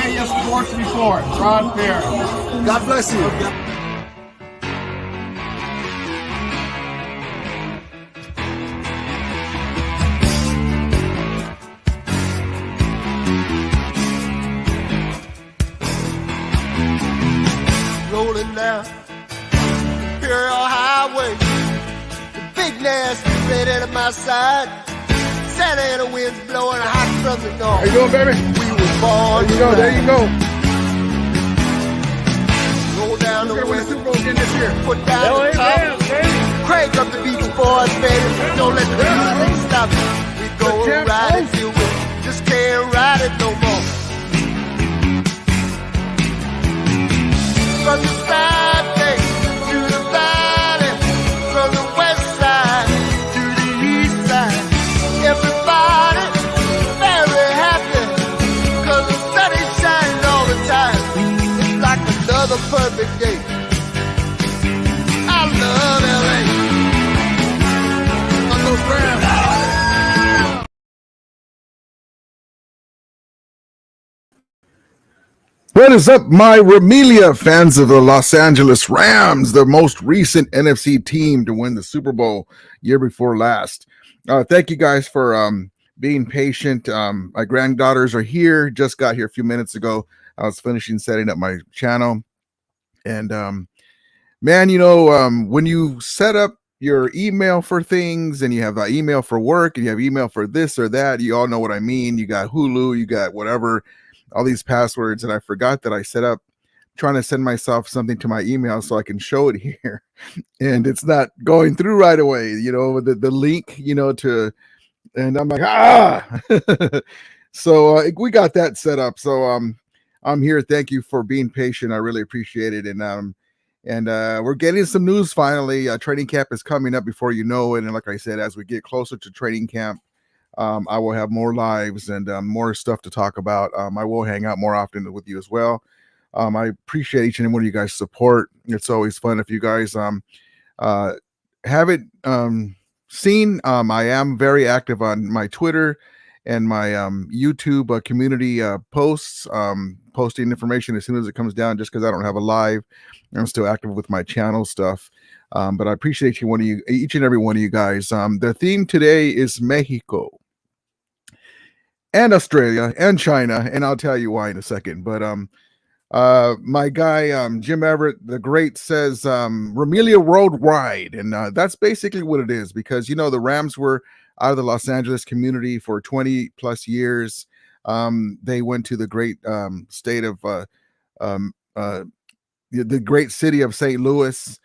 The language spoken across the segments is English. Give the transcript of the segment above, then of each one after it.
Highest Sports Report. Ron Fair. God bless you. Rolling down Imperial Highway, the big nasty red at my side. Santa Ana winds blowing hot from the north. How you doing, baby? We were born. There you go. Roll down the We're gonna win the window, Super Bowl again this year. put down the top. Crank up the Beach Boys, baby. Don't let the music stop. We go champ ride it host. till we just can't ride it no more. From the side bay to the valley, from the west side to the east side, everybody very happy, 'cause the sun is shining all the time. It's like another perfect day. I love LA. On those Rams. What is up, my Ramelia fans of the Los Angeles Rams, the most recent NFC team to win the Super Bowl year before last? Thank you guys for being patient. My granddaughters are here, just got here a few minutes ago. I was finishing setting up my channel. And man, when you set up your email for things and you have an email for work and you have email for this or that, you all know what I mean. You got Hulu, you got whatever, all these passwords, and I forgot that I set up trying to send myself something to my email so I can show it here, and it's not going through right away, the link, and I'm like, so we got that set up. So I'm here. Thank you for being patient. I really appreciate it. And we're getting some news finally. Training camp is coming up before you know it, and like I said, as we get closer to training camp, I will have more lives and more stuff to talk about. I will hang out more often with you as well. I appreciate each and every one of you guys' support. It's always fun. If you guys haven't seen, I am very active on my Twitter and my YouTube community posts, posting information as soon as it comes down, just because I don't have a live. I'm still active with my channel stuff. But I appreciate each and every one of you guys. The theme today is Mexico and Australia and China, and I'll tell you why in a second. But my guy Jim Everett the Great says Ramelia Worldwide, and that's basically what it is, because the Rams were out of the Los Angeles community for 20 plus years. They went to the great state of the great city of St. Louis.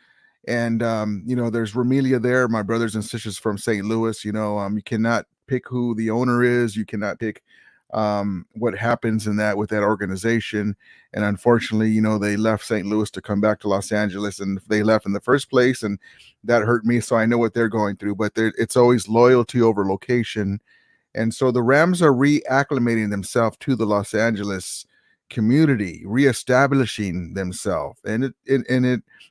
And there's Ramelia there, my brothers and sisters from St. Louis. You cannot pick who the owner is. You cannot pick what happens with that organization. And unfortunately, they left St. Louis to come back to Los Angeles, and they left in the first place, and that hurt me. So I know what they're going through, but it's always loyalty over location. And so the Rams are reacclimating themselves to the Los Angeles community, reestablishing themselves, and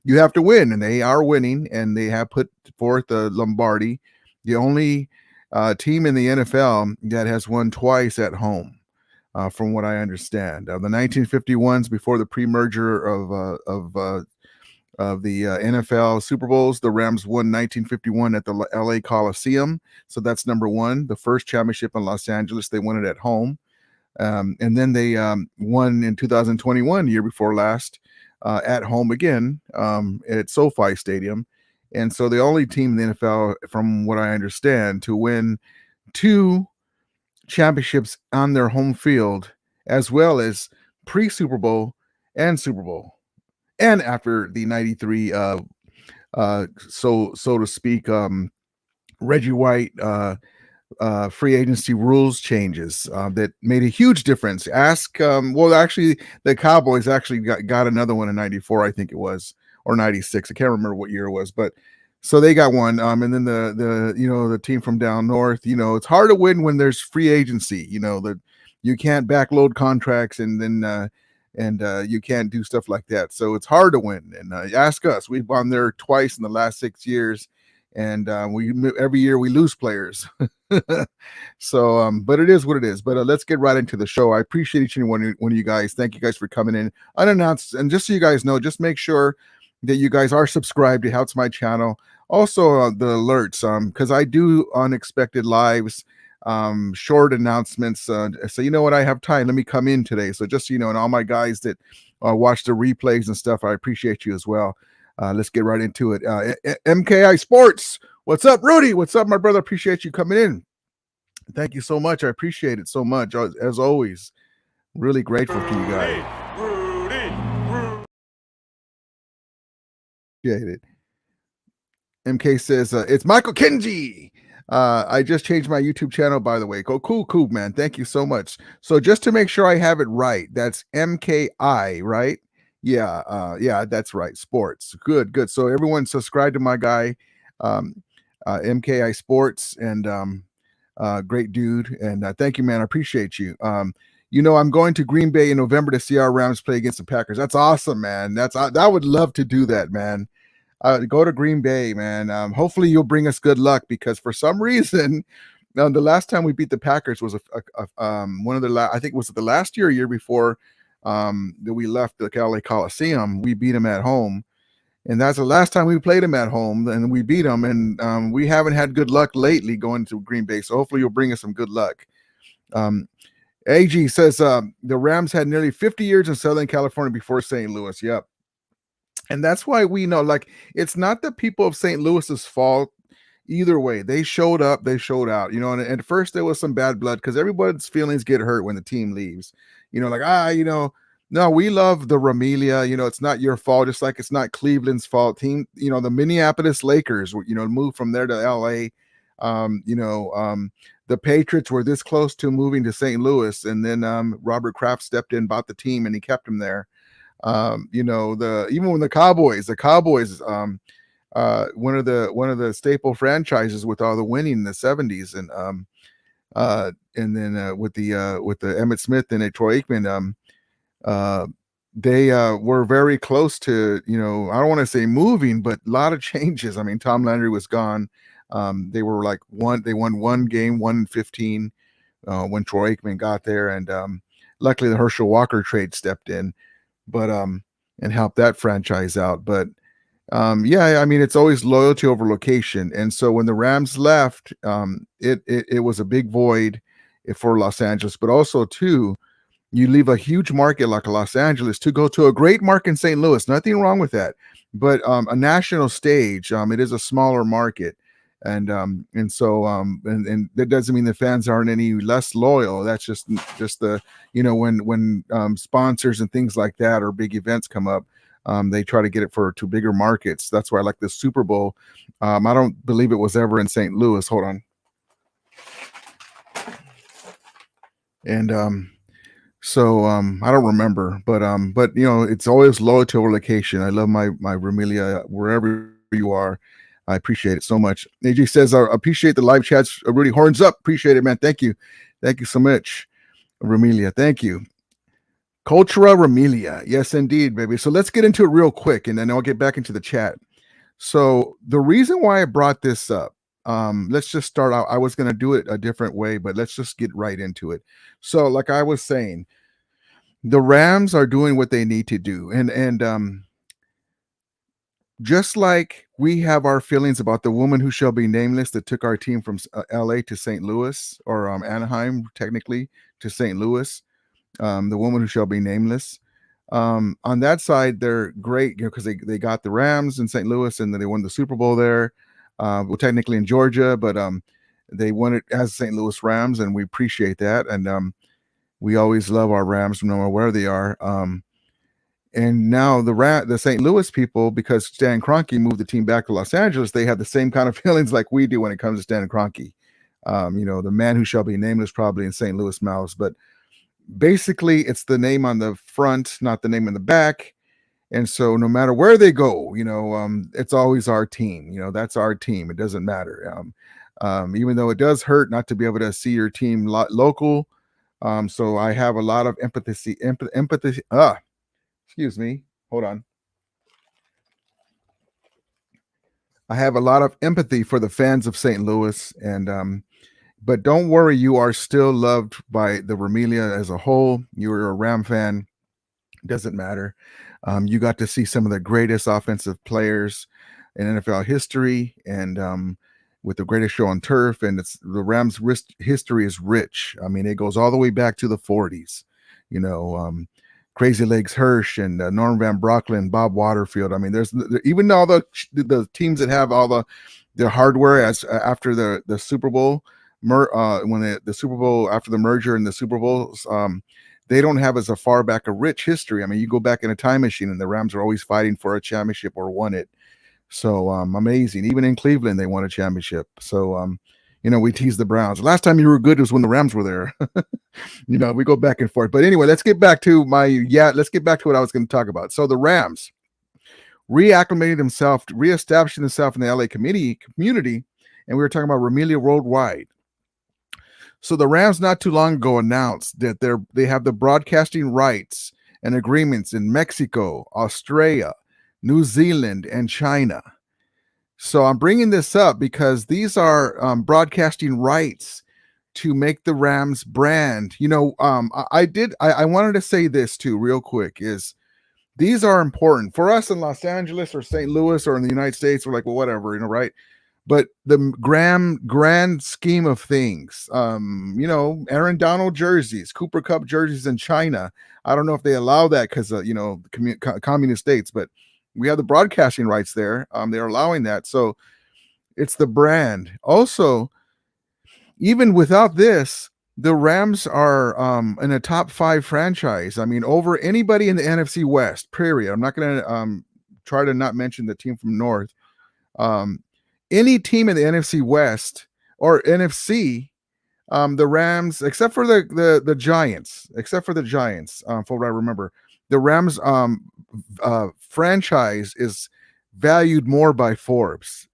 you have to win, and they are winning, and they have put forth the Lombardi, the only team in the NFL that has won twice at home, from what I understand. The 1951s, before the pre-merger of the NFL Super Bowls, the Rams won 1951 at the LA Coliseum, so that's number one. The first championship in Los Angeles, they won it at home. And then they won in 2021, year before last, at home again, at SoFi Stadium. And so the only team in the NFL, from what I understand, to win 2 championships on their home field, as well as pre-Super Bowl and Super Bowl, and after the 93 so to speak, Reggie White free agency rules changes that made a huge difference. Actually, the Cowboys actually got another one in 94, I think it was, or 96. I can't remember what year it was, but so they got one. And then the team from down north, it's hard to win when there's free agency, that you can't backload contracts, and then you can't do stuff like that. So it's hard to win. And ask us, we've gone there twice in the last 6 years, and every year we lose players. So, but it is what it is. But let's get right into the show. I appreciate each and one of you guys. Thank you guys for coming in unannounced. And just so you guys know, just make sure that you guys are subscribed. It helps my channel. Also, the alerts, because I do unexpected lives, short announcements. So you know what, I have time. Let me come in today. So just so you know, and all my guys that watch the replays and stuff, I appreciate you as well. Let's get right into it. MKI Sports. What's up, Rudy? What's up, my brother? Appreciate you coming in. Thank you so much. I appreciate it so much. As always, really grateful for you guys. Appreciate it. MK says, it's Michael Kenji. I just changed my YouTube channel, by the way. Go cool, man. Thank you so much. So just to make sure I have it right, that's MKI, right? Yeah, that's right. Sports. Good. So everyone subscribe to my guy, MKI Sports, and great dude. And thank you, man. I appreciate you. I'm going to Green Bay in November to see our Rams play against the Packers. That's awesome, man. I would love to do that, man. Go to Green Bay, man. Hopefully you'll bring us good luck, because for some reason, the last time we beat the Packers was one of the I think it was the last year before that we left the LA Coliseum. We beat them at home, and that's the last time we played them at home, and we beat them. And we haven't had good luck lately going to Green Bay. So hopefully you'll bring us some good luck. AG says the Rams had nearly 50 years in Southern California before St. Louis. Yep. And that's why we know, like, it's not the people of St. Louis's fault either way. They showed up, they showed out, and at first there was some bad blood, because everybody's feelings get hurt when the team leaves. No, we love the Ramilia. It's not your fault, just like it's not Cleveland's fault. Team, the Minneapolis Lakers, moved from there to LA. The Patriots were this close to moving to St. Louis, and then Robert Kraft stepped in, bought the team, and he kept them there. Even when the Cowboys, one of the staple franchises with all the winning in the 70s, and then with the Emmitt Smith and Troy Aikman, they were very close to, I don't want to say moving, but a lot of changes. I mean, Tom Landry was gone. They were like they won one game, 1-15, when Troy Aikman got there, and luckily the Herschel Walker trade stepped in, but and help that franchise out. But I mean, it's always loyalty over location. And so when the Rams left, it was a big void for Los Angeles, but also too, you leave a huge market like Los Angeles to go to a great market in St. Louis. Nothing wrong with that, but a national stage, it is a smaller market. And so that doesn't mean the fans aren't any less loyal. That's just the, when sponsors and things like that or big events come up, they try to get it to bigger markets. That's why I like the Super Bowl. I don't believe it was ever in St. Louis. Hold on. And I don't remember, but it's always loyalty over location. I love my Ramilia wherever you are. I appreciate it so much. AJ says, I appreciate the live chats. Rudy, horns up. Appreciate it, man. Thank you. Thank you so much, Ramilia. Thank you. Cultura Ramilia. Yes, indeed, baby. So let's get into it real quick, and then I'll get back into the chat. So the reason why I brought this up, let's just start out. I was going to do it a different way, but let's just get right into it. So like I was saying, the Rams are doing what they need to do. And just like we have our feelings about the woman who shall be nameless that took our team from LA to St. Louis, or Anaheim, technically, to St. Louis, the woman who shall be nameless. On that side, they're great, because they got the Rams in St. Louis, and then they won the Super Bowl there. Well, technically in Georgia, but they won it as St. Louis Rams, and we appreciate that. And we always love our Rams, no matter where they are. And now the St. Louis people, because Stan Kroenke moved the team back to Los Angeles, they have the same kind of feelings like we do when it comes to Stan Kroenke. The man who shall be nameless, probably in St. Louis mouths, but basically it's the name on the front, not the name in the back. And so no matter where they go, it's always our team. That's our team. It doesn't matter. Even though it does hurt not to be able to see your team local. So I have a lot of empathy. Excuse me. Hold on. I have a lot of empathy for the fans of St. Louis, and but don't worry, you are still loved by the Vermilion as a whole. You're a Ram fan, doesn't matter. You got to see some of the greatest offensive players in NFL history, and with the greatest show on turf. And it's the Rams' history is rich. I mean, it goes all the way back to the 40s. You know, Crazy Legs Hirsch and Norm Van Brocklin, Bob Waterfield. I mean, there's even all the teams that have all the hardware as after the Super Bowl, when the Super Bowl after the merger and the Super Bowls. They don't have as a far back a rich history. I mean, you go back in a time machine, and the Rams are always fighting for a championship or won it. So amazing. Even in Cleveland, they won a championship. So you know, we tease the Browns. Last time you were good was when the Rams were there. You know, we go back and forth. But anyway, let's get back to let's get back to what I was going to talk about. So the Rams reacclimating themselves, reestablishing themselves in the LA community, and we were talking about Ramilia Worldwide. So the Rams not too long ago announced that they have the broadcasting rights and agreements in Mexico, Australia, New Zealand, and China. So I'm bringing this up because these are broadcasting rights to make the Rams brand. You know, I wanted to say this too real quick is these are important for us in Los Angeles or St. Louis or in the United States. We're like, well, whatever, you know, right? But the grand scheme of things, you know, Aaron Donald jerseys, Cooper Kupp jerseys in China. I don't know if they allow that because, you know, communist states, but we have the broadcasting rights there. They're allowing that. So it's the brand. Also, even without this, the Rams are in a top 5 franchise. I mean, over anybody in the NFC West, period. I'm not going to try to not mention the team from North. Any team in the NFC West or NFC, the Rams, except for the Giants, from what I remember, the Rams franchise is valued more by Forbes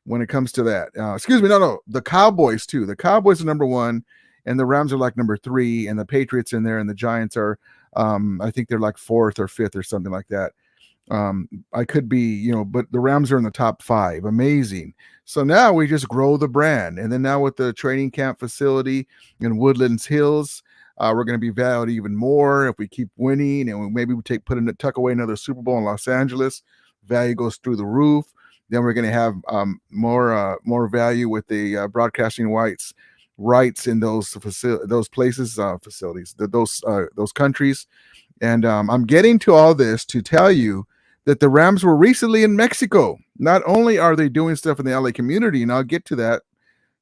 when it comes to that. Excuse me, no, the Cowboys too. The Cowboys are number 1, and the Rams are like number 3, and the Patriots in there, and the Giants are, I think they're like 4th or 5th or something like that. I could be, you know, but the Rams are in the top 5. Amazing. So now we just grow the brand. And then now with the training camp facility in Woodlands Hills, we're going to be valued even more if we keep winning, and maybe we tuck away another Super Bowl in Los Angeles. Value goes through the roof. Then we're going to have more value with the broadcasting rights in those places, facilities, those countries. And I'm getting to all this to tell you that the Rams were recently in Mexico. Not only are they doing stuff in the LA community, and I'll get to that,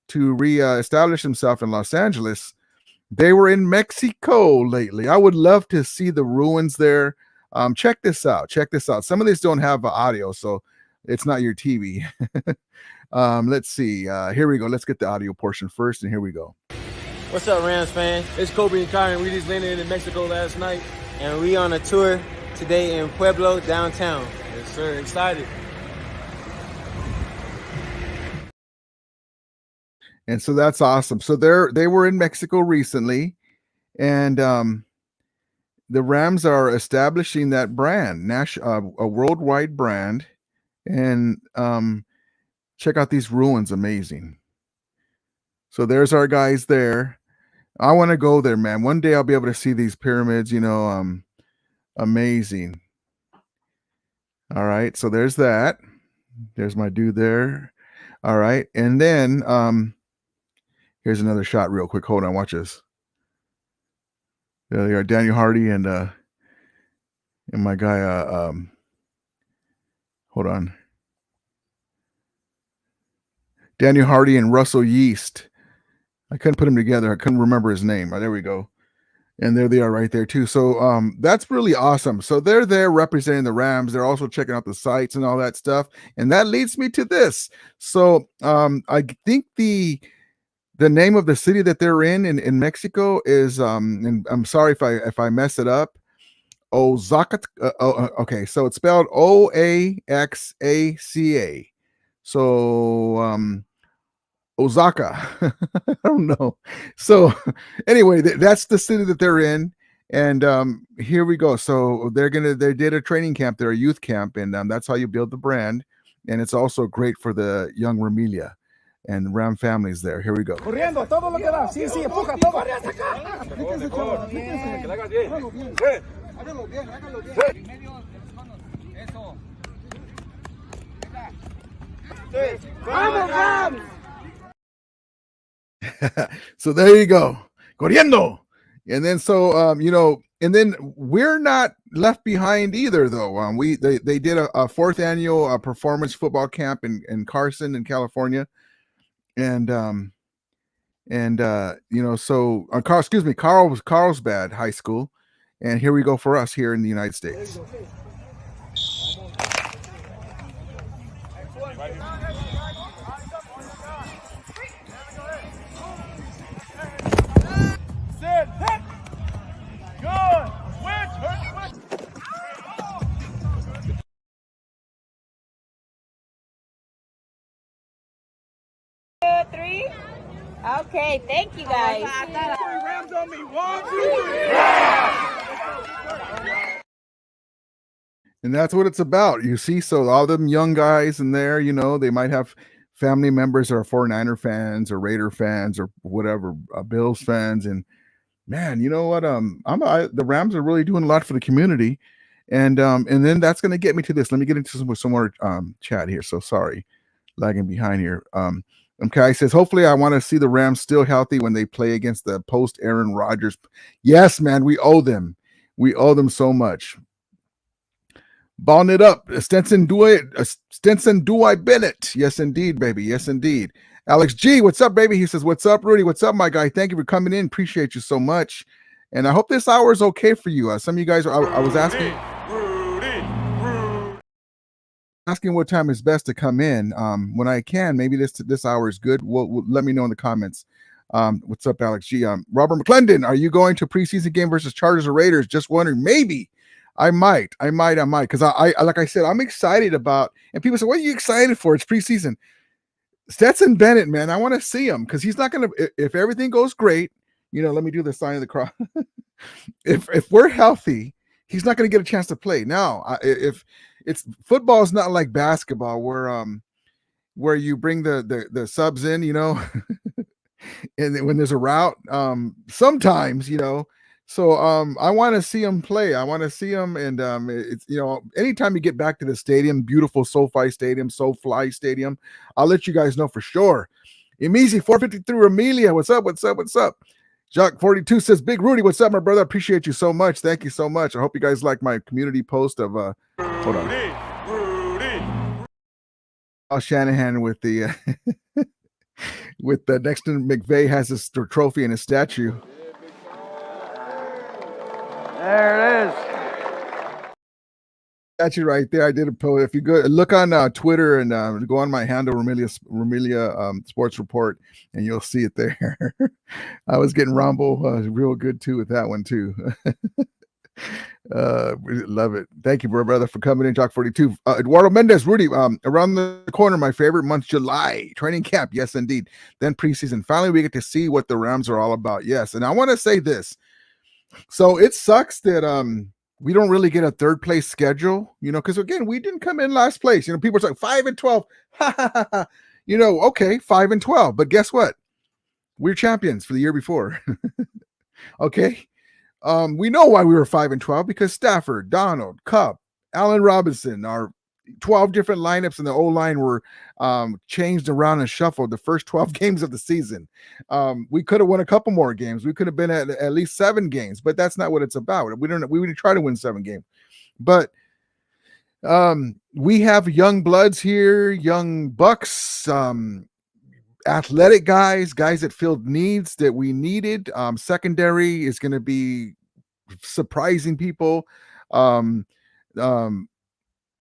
to reestablish themselves in Los Angeles, they were in Mexico lately. I would love to see the ruins there. Check this out. Some of these don't have audio, so it's not your TV. Let's see. Here we go. Let's get the audio portion first, and here we go. What's up, Rams fans? It's Kobe and Kyron. We just landed in Mexico last night, and we on a tour today in Pueblo, downtown. Yes, sir. Excited. And so that's awesome. So they were in Mexico recently, and the Rams are establishing that brand, a worldwide brand. And check out these ruins. Amazing. So there's our guys there. I want to go there, man. One day I'll be able to see these pyramids, you know, amazing. All right. So there's that. There's my dude there. All right. And then here's another shot real quick. Hold on. Watch this. There they are, Daniel Hardy and my guy, hold on. Daniel Hardy and Russell Yeast. I couldn't put them together. I couldn't remember his name. There we go. And there they are right there too. So that's really awesome. So they're there representing the Rams. They're also checking out the sites and all that stuff. And that leads me to this. So I think the name of the city that they're in Mexico is and I'm sorry if I mess it up. Oaxaca. Okay, so it's spelled Oaxaca. So Osaka. I don't know. So anyway, that's the city that they're in. And here we go. So they did a training camp there, a youth camp, and that's how you build the brand. and it's also great for the young Ramilia and Ram families there. Here we go. Corriendo, todo lo que da. Sí, sí, empuja todo. Aplíquense, chavos, aplíquense. Hágalo bien. Hágalo bien, hágalo bien. Eso. ¡Vamos, Rams! So there you go. Corriendo. And then and then we're not left behind either, though. They did a fourth annual performance football camp in Carson in California. And Carlsbad High School. And here we go for us here in the United States. Sit, hit. Good. Win. 2, 3. Okay, thank you guys. Rams on me. 1, 2, 3. And that's what it's about. You see, so all them young guys in there, they might have family members that are 49er fans or Raider fans or whatever, Bills fans. And man, you know what? The Rams are really doing a lot for the community. And then that's going to get me to this. Let me get into some more chat here. So sorry, lagging behind here. Okay, says, hopefully I want to see the Rams still healthy when they play against the post Aaron Rodgers. Yes, man, we owe them. We owe them so much. Balling it up. Stenson Dwight Bennett. Yes, indeed, baby. Yes, indeed. Alex G, what's up, baby? He says, what's up, Rudy? What's up, my guy? Thank you for coming in. Appreciate you so much. And I hope this hour is okay for you. Some of you guys, I was asking what time is best to come in. When I can, maybe this hour is good. We'll let me know in the comments. What's up, Alex G? Robert McClendon, are you going to preseason game versus Chargers or Raiders? Just wondering. Maybe. I might. Because I like I said, I'm excited about, and people say, what are you excited for? It's preseason. Stetson Bennett, man, I want to see him because he's not going to, if everything goes great, let me do the sign of the cross. if we're healthy, he's not going to get a chance to play. Now, if it's football is not like basketball where you bring the subs in, and when there's a route, sometimes, So I want to see him play. I want to see him, and it's anytime you get back to the stadium, beautiful SoFi Stadium, SoFly Stadium, I'll let you guys know for sure. Emizi 453 Amelia, what's up? Jacques 42 says, Big Rudy, what's up, my brother? Appreciate you so much. Thank you so much. I hope you guys like my community post of hold on. Rudy. Shanahan with the with the Dexter McVay has his trophy and his statue. There it is. Got you right there. I did a post. If you go look on Twitter and go on my handle, Ramilia Sports Report, and you'll see it there. I was getting Rumble real good too with that one too. We love it. Thank you, brother, for coming in. Jock 42. Eduardo Mendez, Rudy. Around the corner, my favorite month, July training camp. Yes, indeed. Then preseason. Finally, we get to see what the Rams are all about. Yes, and I want to say this. So it sucks that we don't really get a third place schedule, because again, we didn't come in last place. People are like 5-12. Okay, 5-12. But guess what? We're champions for the year before. Okay. We know why we were 5-12 because Stafford, Donald, Kupp, Allen Robinson, our 12 different lineups in the O-line were changed around and shuffled the first 12 games of the season. We could have won a couple more games. We could have been at least 7 games, but that's not what it's about. We would try to win 7 games. But we have young bloods here, young bucks, athletic guys that filled needs that we needed. Secondary is going to be surprising people.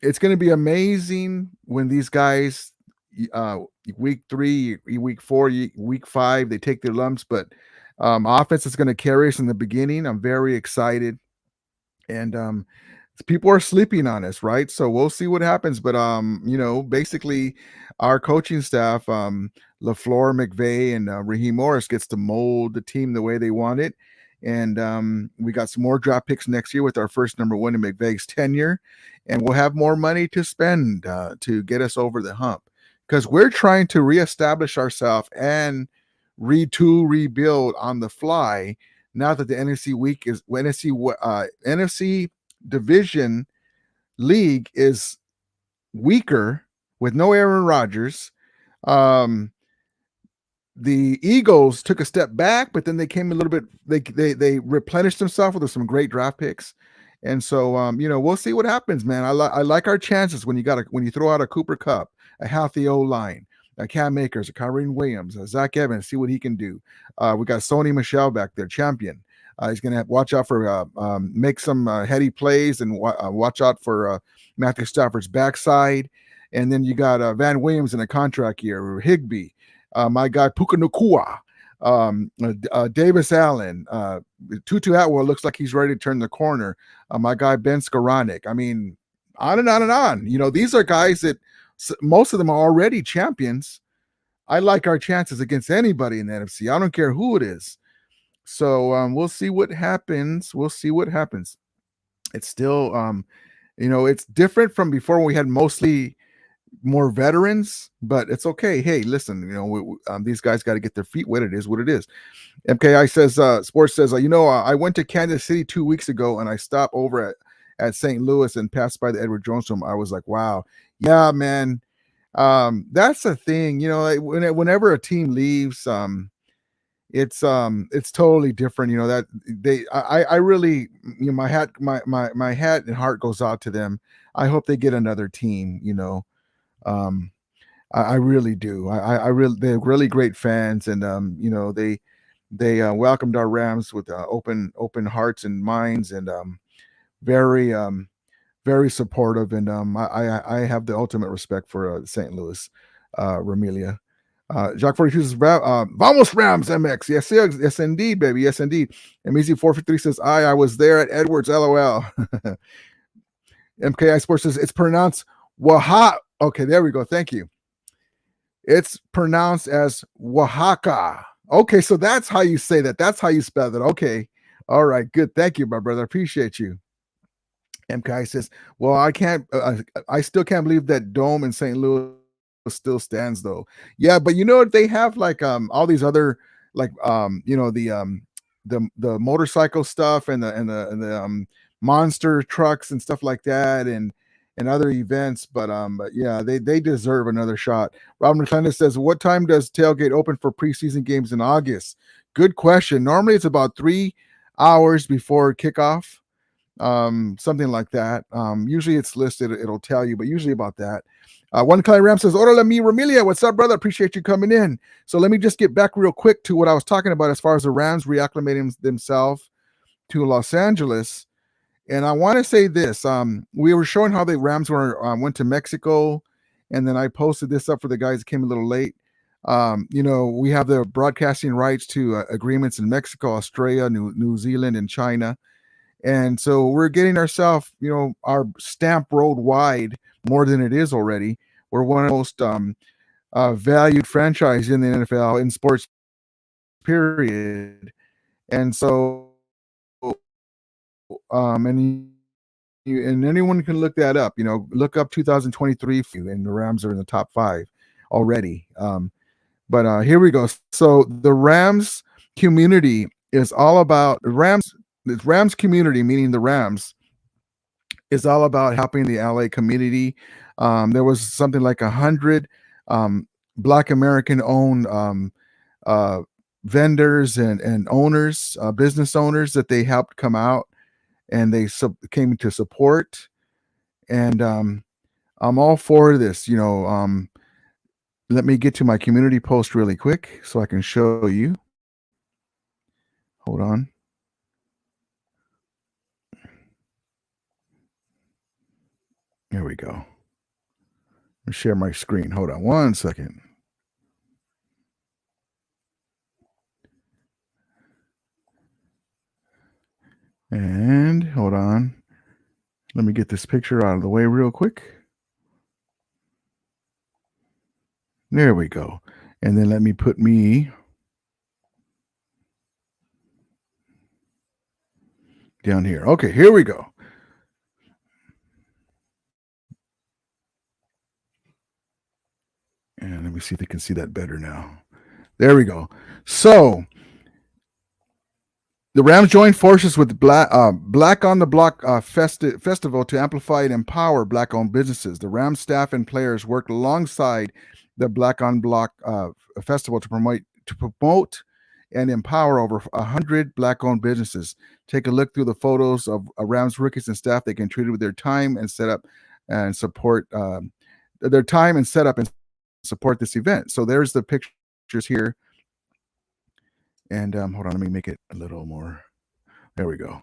It's going to be amazing when these guys, week 3, week 4, week 5, they take their lumps, but offense is going to carry us in the beginning. I'm very excited. And people are sleeping on us, right? So we'll see what happens. But, basically our coaching staff, LaFleur, McVay, and Raheem Morris gets to mold the team the way they want it. And we got some more draft picks next year with our first number one in McVay's tenure. And we'll have more money to spend to get us over the hump, because we're trying to reestablish ourselves and retool, rebuild on the fly. Now that the NFC division league is weaker with no Aaron Rodgers. The Eagles took a step back, but then they came a little bit. They replenished themselves with some great draft picks, and so we'll see what happens, man. I like our chances when you throw out a Cooper Kupp, a healthy O line, a Cam Akers, a Kyren Williams, a Zach Evans. See what he can do. We got Sony Michel back there, champion. He's going to watch out for make some heady plays and watch out for Matthew Stafford's backside. And then you got Van Williams in a contract year, Higbee. My guy Puka Nacua, Davis Allen, Tutu Atwell looks like he's ready to turn the corner. My guy Ben Skoranek. I mean, on and on and on. These are guys that most of them are already champions. I like our chances against anybody in the NFC. I don't care who it is. So we'll see what happens. It's still, it's different from before when we had mostly more veterans, but it's okay. Hey, listen, these guys got to get their feet wet. It is what it is. MKI says, Sports says, I went to Kansas City 2 weeks ago and I stopped over at St. Louis and passed by the Edward Jones Home. I was like, wow, yeah, man. That's the thing, whenever a team leaves, it's totally different. I really, my hat and heart goes out to them. I hope they get another team. I really do. They're really great fans, and they welcomed our Rams with open hearts and minds, and very very supportive. And I have the ultimate respect for St. Louis, Ramilia. Jacques 42 says, Vamos Rams MX. Yes, indeed, baby. Yes, indeed. And Easy 453 says, I was there at Edwards, LOL. MKI Sports says, it's pronounced Waha. Okay, there we go. Thank you. It's pronounced as Oaxaca. Okay, so that's how you say that. That's how you spell that. Okay. All right, good. Thank you, my brother. I appreciate you. MKI says, well, I still can't believe that dome in St. Louis still stands though. Yeah, but they have like all these other like the motorcycle stuff and the monster trucks and stuff like that, and other events, but yeah, they deserve another shot. Robin McClendon says, what time does tailgate open for preseason games in August? Good question. Normally it's about 3 hours before kickoff, something like that. Usually it's listed, it'll tell you, but usually about that. One Clay Ram says, Hola mi Ramilia, what's up, brother? Appreciate you coming in. So let me just get back real quick to what I was talking about as far as the Rams reacclimating themselves to Los Angeles. And I want to say this. We were showing how the Rams went to Mexico, and then I posted this up for the guys that came a little late. We have the broadcasting rights to agreements in Mexico, Australia, New Zealand, and China. And so we're getting ourselves, our stamp worldwide more than it is already. We're one of the most valued franchise in the NFL in sports, period. And so, and anyone can look that up. Look up 2023, and the Rams are in the top 5 already. But here we go. So the Rams community is all about the Rams community, meaning the Rams, is all about helping the LA community. There was something like 100 Black American owned vendors and owners, business owners that they helped come out, and they came to support. And I'm all for this. Let me get to my community post really quick so I can show you. Hold on. There we go. I'll share my screen. Hold on 1 second. And hold on. Let me get this picture out of the way real quick. There we go. And then let me put me. down here. Okay, here we go. And let me see if they can see that better now. There we go. So the Rams joined forces with Black on the Block festival to amplify and empower Black-owned businesses. The Rams staff and players worked alongside the Black on Block festival to promote and empower over 100 Black-owned businesses. Take a look through the photos of Rams rookies and staff they contributed with their time and set up and support their time and set up and support this event. So there's the pictures here. And hold on, let me make it a little more. There we go.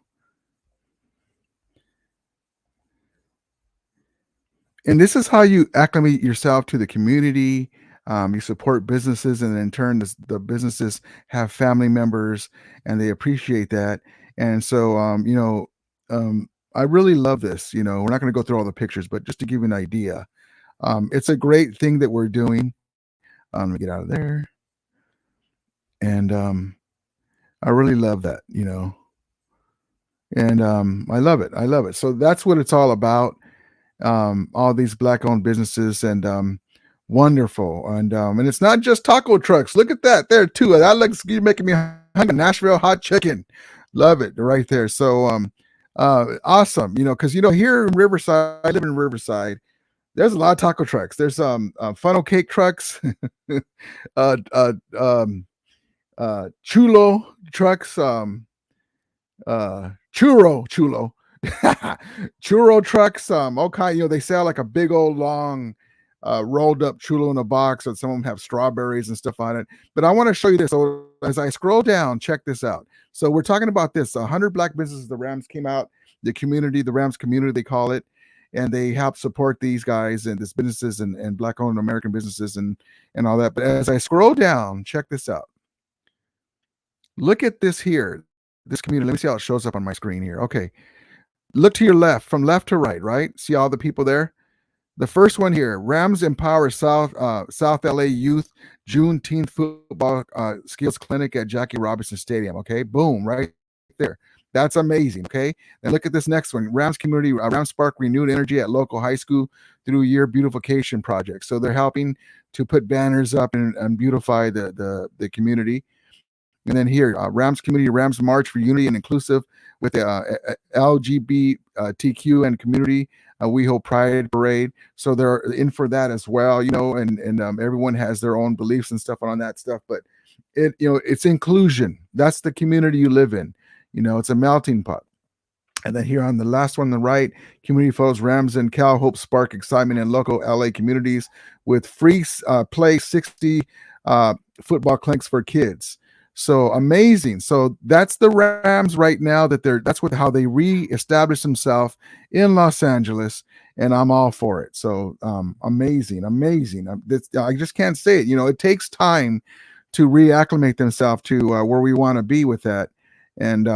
And this is how you acclimate yourself to the community. You support businesses, and in turn, the businesses have family members, and they appreciate that. And so, I really love this. We're not going to go through all the pictures, but just to give you an idea, it's a great thing that we're doing. Let me get out of there. And I really love that, and I love it. I love it. So that's what it's all about. All these Black-owned businesses, and wonderful. And it's not just taco trucks. Look at that there too. That looks, you're making me hungry. Nashville hot chicken. Love it right there. So awesome. Because here in Riverside, I live in Riverside. There's a lot of taco trucks. There's funnel cake trucks, chulo trucks, churro churro trucks, all kind. They sell like a big old long rolled up chulo in a box, and some of them have strawberries and stuff on it. But I want to show you this. So as I scroll down, check this out. So we're talking about this 100 Black businesses. The Rams came out, the Rams community, they call it, and they help support these guys and these businesses and Black-owned American businesses and all that. But as I scroll down, check this out. Look at this here, this community. Let me see how it shows up on my screen here. Okay. Look to your left, from left to right? See all the people there? The first one here, Rams Empower South LA Youth Juneteenth Football Skills Clinic at Jackie Robinson Stadium. Okay, boom, right there. That's amazing. Okay, and look at this next one, Rams Community, Rams Spark Renewed Energy at local high school through year beautification project. So they're helping to put banners up and beautify the community. And then here, Rams Community, Rams March for Unity and Inclusive with the LGBTQ and community. WeHo Pride Parade. So they're in for that as well, and everyone has their own beliefs and stuff on that stuff. But it's inclusion. That's the community you live in. It's a melting pot. And then here on the last one on the right, community photos, Rams and Cal Hope spark excitement in local LA communities with free play 60 football clinics for kids. So amazing. So that's the Rams right now. That's how they reestablish themselves in Los Angeles, and I'm all for it. So amazing. I just can't say it. It takes time to reacclimate themselves to where we want to be with that, and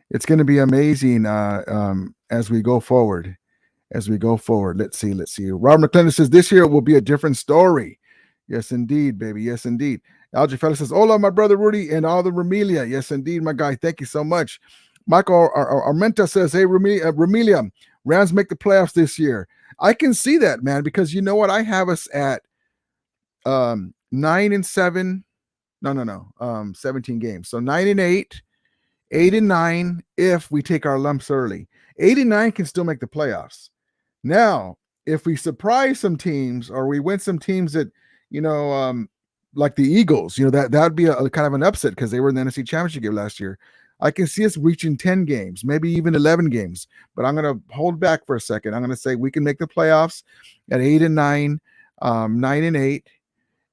it's going to be amazing as we go forward. Let's see. Robert McClendon says this year will be a different story. Yes, indeed, baby. Yes, indeed. Algie Fella says, hola, my brother Rudy and all the Remilia. Yes, indeed, my guy. Thank you so much. Michael Armenta says, hey, Remilia, Rams make the playoffs this year. I can see that, man, because you know what? I have us at 9-7. No. 17 games. So 9-8, 8-9 if we take our lumps early. 8-9 can still make the playoffs. Now, if we surprise some teams or we win some teams that, like the Eagles, that'd be a kind of an upset because they were in the NFC Championship game last year. I can see us reaching 10 games, maybe even 11 games, but I'm going to hold back for a second. I'm going to say we can make the playoffs at 8-9, 9-8,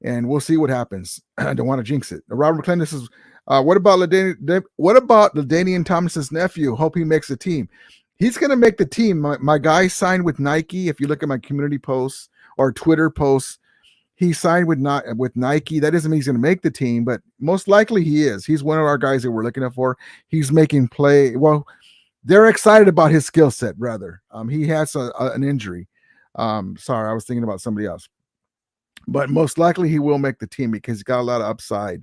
and we'll see what happens. I don't want to jinx it. Robert McClendon says, what about LaDainian Thomas's nephew? Hope he makes the team. He's going to make the team. My guy signed with Nike. If you look at my community posts or Twitter posts, he signed with Nike. That doesn't mean he's going to make the team, but most likely he is. He's one of our guys that we're looking for. He's making play. Well, they're excited about his skill set, rather. He has an injury. Sorry, I was thinking about somebody else. But most likely he will make the team because he's got a lot of upside.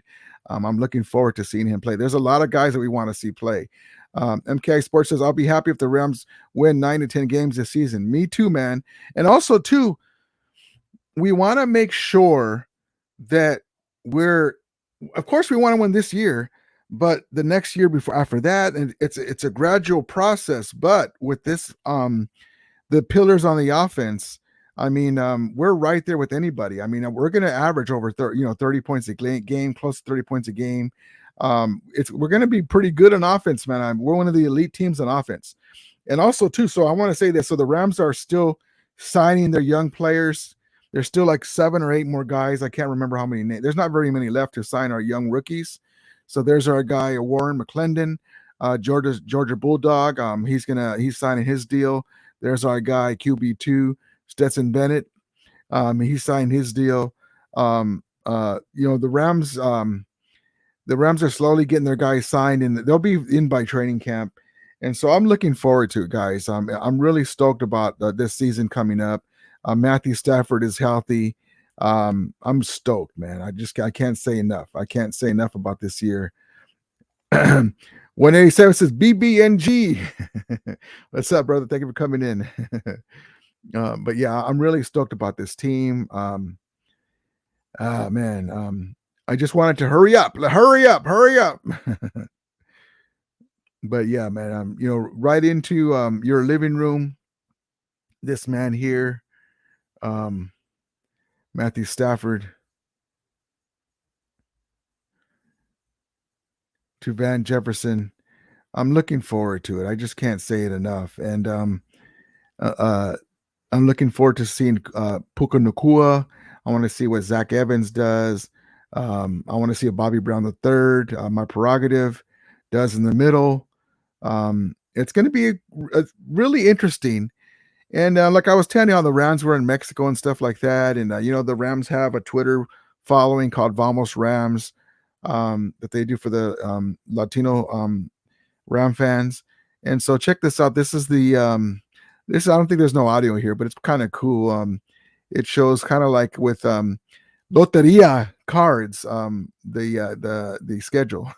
I'm looking forward to seeing him play. There's a lot of guys that we want to see play. MKI Sports says, I'll be happy if the Rams win 9 to 10 games this season. Me too, man. And also, too, we want to make sure that of course, we want to win this year, but the next year after that, and it's a gradual process. But with this, the pillars on the offense, I mean, we're right there with anybody. I mean, we're going to average over 30 points a game, close to 30 points a game. We're going to be pretty good on offense, man. We're one of the elite teams on offense. And also, too, so I want to say this. So the Rams are still signing their young players. There's still like 7 or 8 more guys. I can't remember how many names. There's not very many left to sign our young rookies. So there's our guy, Warren McClendon, Georgia Bulldog. He's signing his deal. There's our guy, QB2, Stetson Bennett. He signed his deal. The Rams are slowly getting their guys signed, and they'll be in by training camp. And so I'm looking forward to it, guys. I'm really stoked about this season coming up. Matthew Stafford is healthy. I'm stoked, man. I can't say enough. I can't say enough about this year. 187 says BBNG. What's up, brother? Thank you for coming in. But yeah, I'm really stoked about this team. I just wanted to hurry up. But yeah, man, right into your living room. This man here, Matthew Stafford, to Van Jefferson. I'm looking forward to it. I just can't say it enough. And I'm looking forward to seeing Puka Nacua. I want to see what Zach Evans does. I want to see what Bobby Brown III, my prerogative, does in the middle. It's going to be really interesting. And like I was telling you, the Rams were in Mexico and stuff like that. And, the Rams have a Twitter following called Vamos Rams that they do for the Latino Ram fans. And so check this out. This is I don't think there's no audio here, but it's kind of cool. It shows kind of like with Loteria cards, the schedule.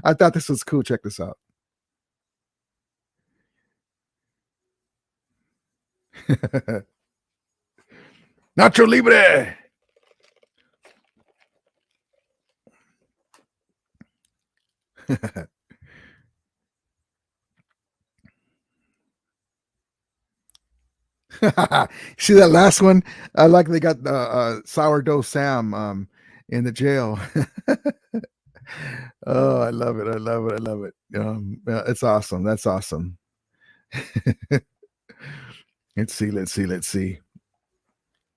I thought this was cool. Check this out. Nacho Libre. See that last one? I like they got sourdough Sam in the jail. Oh, I love it. It's awesome. That's awesome. Let's see.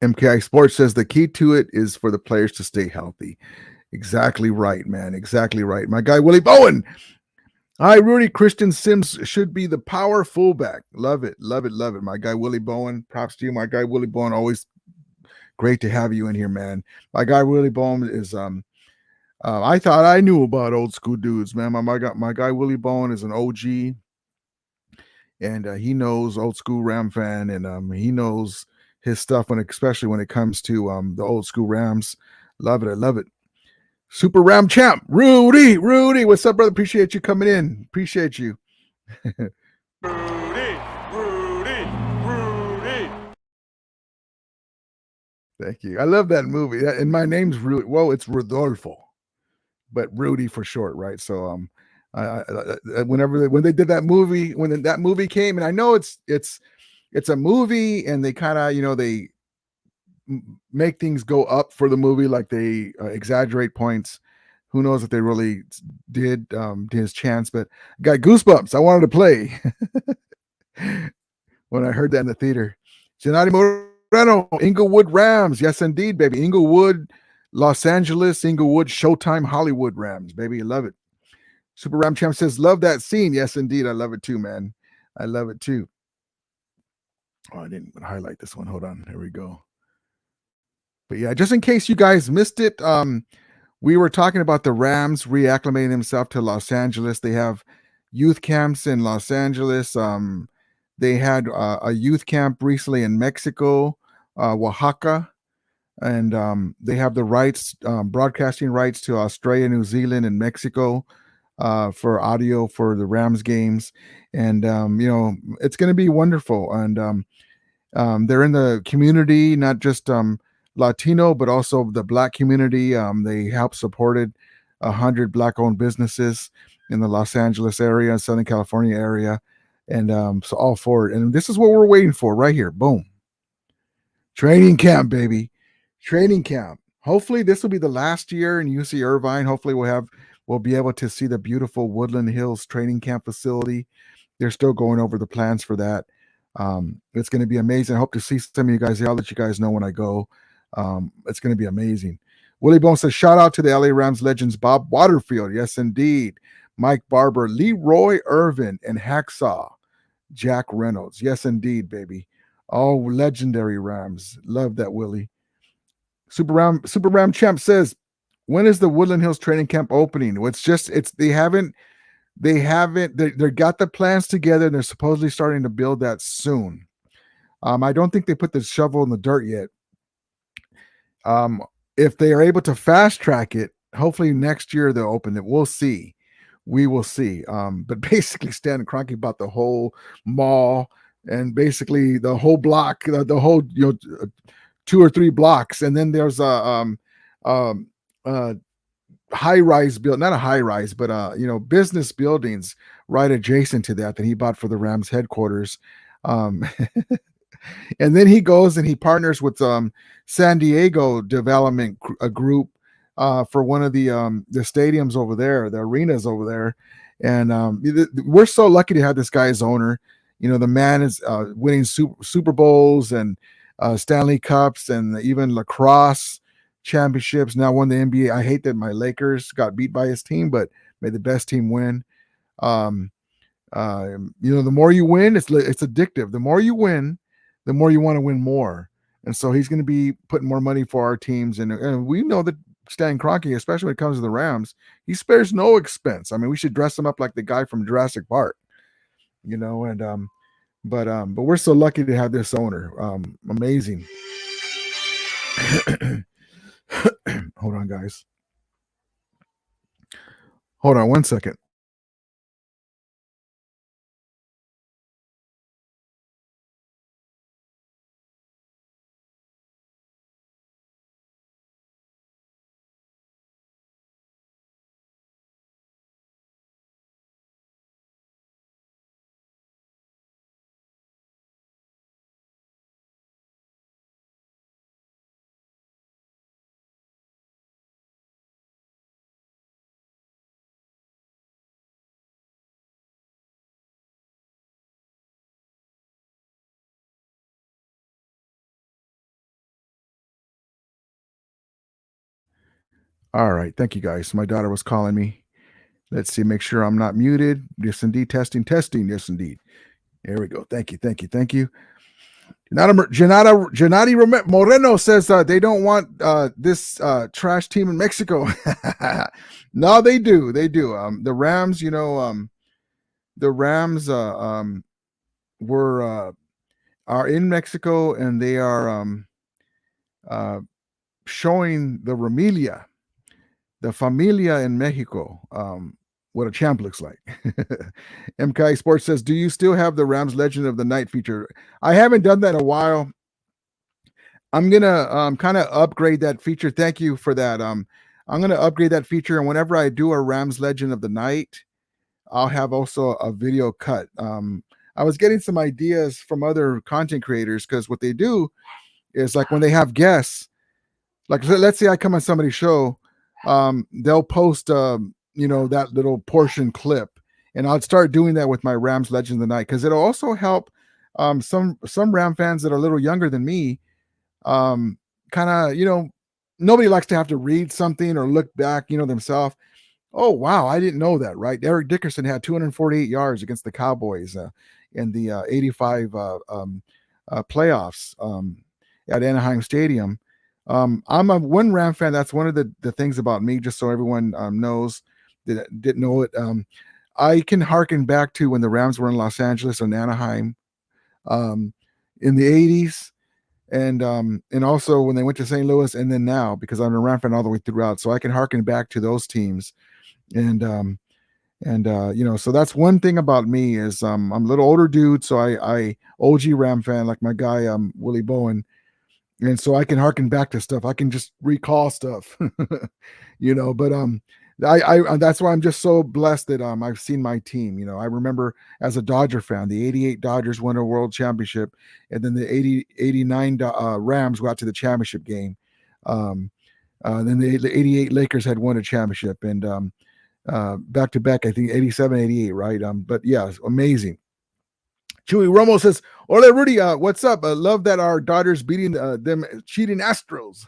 MKI Sports says the key to it is for the players to stay healthy. Exactly right, man. Exactly right. My guy, Willie Bowen. Hi, Rudy. Christian Sims should be the power fullback. Love it. My guy, Willie Bowen. Props to you. My guy, Willie Bowen. Always great to have you in here, man. My guy, Willie Bowen is, I thought I knew about old school dudes, man. My guy, Willie Bowen is an OG. And he knows old school Ram fan, and he knows his stuff especially when it comes to the old school Rams. Love it. I love it. Super Ram champ, Rudy. What's up, brother? Appreciate you coming in. Appreciate you. Rudy. Thank you. I love that movie. And my name's Rudy. Well, it's Rodolfo, but Rudy for short, right? So when they did that movie, when that movie came, and I know it's a movie, and they kind of they make things go up for the movie, like they exaggerate points. Who knows if they really did his chance, but got goosebumps. I wanted to play when I heard that in the theater. Gennady Moreno, Inglewood Rams. Yes, indeed, baby. Inglewood, Los Angeles, Inglewood, Showtime, Hollywood Rams, baby. Love it. Super Ram Champ says, love that scene. Yes, indeed. I love it too, man. I love it too. Oh, I didn't highlight this one. Hold on. Here we go. But yeah, just in case you guys missed it, we were talking about the Rams reacclimating themselves to Los Angeles. They have youth camps in Los Angeles. They had a youth camp recently in Mexico, Oaxaca. and they have the rights, broadcasting rights to Australia, New Zealand, and Mexico for audio for the Rams games, and it's going to be wonderful. And they're in the community, not just Latino, but also the Black community. They help supported 100 Black-owned businesses in the Los Angeles area, Southern California area, and so all for it. And this is what we're waiting for right here. Boom. Training camp, baby. Training camp. Hopefully this will be the last year in UC Irvine. Hopefully we'll be able to see the beautiful Woodland Hills training camp facility. They're still going over the plans for that. It's going to be amazing. I hope to see some of you guys. I'll let you guys know when I go. It's going to be amazing. Willie Bone says, shout out to the LA Rams legends, Bob Waterfield. Yes, indeed. Mike Barber, Leroy Irvin, and Hacksaw Jack Reynolds. Yes, indeed, baby. All legendary Rams. Love that, Willie. Super Ram Champ says, when is the Woodland Hills training camp opening? They got the plans together and they're supposedly starting to build that soon. I don't think they put the shovel in the dirt yet. If they are able to fast track it, hopefully next year they'll open it. We'll see. We will see. But basically Stan Kroenke bought the whole mall and basically the whole block, the whole 2 or 3 blocks, and then there's a high-rise build, not a high-rise, but business buildings right adjacent to that he bought for the Rams headquarters. And then he goes and he partners with San Diego Development Group for one of the stadiums over there, the arenas over there. And we're so lucky to have this guy as owner. The man is winning Super Bowls and Stanley Cups and even lacrosse championships. Now won the NBA. I hate that my Lakers got beat by his team, but may the best team win. The more you win, it's addictive. The more you win, the more you want to win more. And so he's going to be putting more money for our teams. And we know that Stan Kroenke, especially when it comes to the Rams, he spares no expense. I mean, we should dress him up like the guy from Jurassic Park, but we're so lucky to have this owner. Amazing. Hold on, guys. Hold on 1 second. All right. Thank you, guys. My daughter was calling me. Let's see. Make sure I'm not muted. Yes, indeed. Testing. Yes, indeed. There we go. Thank you. Janati Moreno says they don't want this trash team in Mexico. No, they do. They do. The Rams, are in Mexico, and they are showing the Familia in Mexico, what a champ looks like. MKI Sports says, do you still have the Rams Legend of the Night feature? I haven't done that in a while. I'm going to kind of upgrade that feature. Thank you for that. I'm going to upgrade that feature, and whenever I do a Rams Legend of the Night, I'll have also a video cut. I was getting some ideas from other content creators, because what they do is, like, when they have guests, like let's say I come on somebody's show, they'll post that little portion clip, and I'll start doing that with my Rams Legend of the Night, because it'll also help some Ram fans that are a little younger than me. Kind of, nobody likes to have to read something or look back, themselves. Oh, wow, I didn't know that, right? Eric Dickerson had 248 yards against the Cowboys in the 85 playoffs at Anaheim Stadium. I'm one Ram fan. That's one of the things about me, just so everyone knows that didn't know it. I can harken back to when the Rams were in Los Angeles and Anaheim in the 80s. and also when they went to St. Louis, and then now, because I'm a Ram fan all the way throughout, so I can harken back to those teams. And so that's one thing about me is I'm a little older dude, so I OG Ram fan, like my guy Willie Bowen, and so I can harken back to stuff. I can just recall stuff, But I that's why I'm just so blessed that I've seen my team. I remember as a Dodger fan, the '88 Dodgers won a world championship, and then the '89 Rams got to the championship game. Then the '88 Lakers had won a championship, and back to back, I think 87, 88, right? But yeah, it's amazing. Chewy Romo says, "Hola Rudy, what's up? I love that our Dodgers beating them cheating Astros."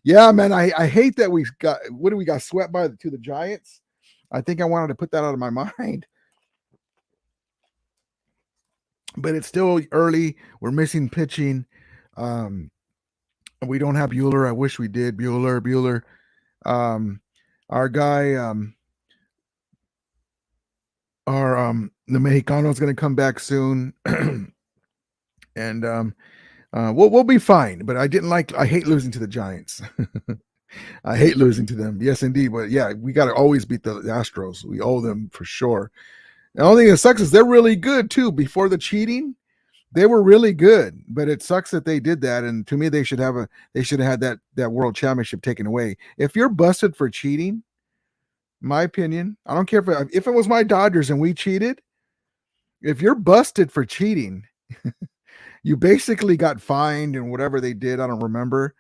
Yeah, man, I hate that we got swept to the Giants. I think I wanted to put that out of my mind, but it's still early. We're missing pitching. We don't have Bueller. I wish we did. Bueller. Our guy, the Mexicano is going to come back soon, and we'll be fine. But I hate losing to the Giants. I hate losing to them. Yes, indeed. But yeah, we got to always beat the Astros. We owe them for sure. The only thing that sucks is they're really good too. Before the cheating, they were really good. But it sucks that they did that. And to me, they should have had that world championship taken away. If you're busted for cheating, my opinion, I don't care if it was my Dodgers and we cheated. If you're busted for cheating, you basically got fined and whatever they did, I don't remember.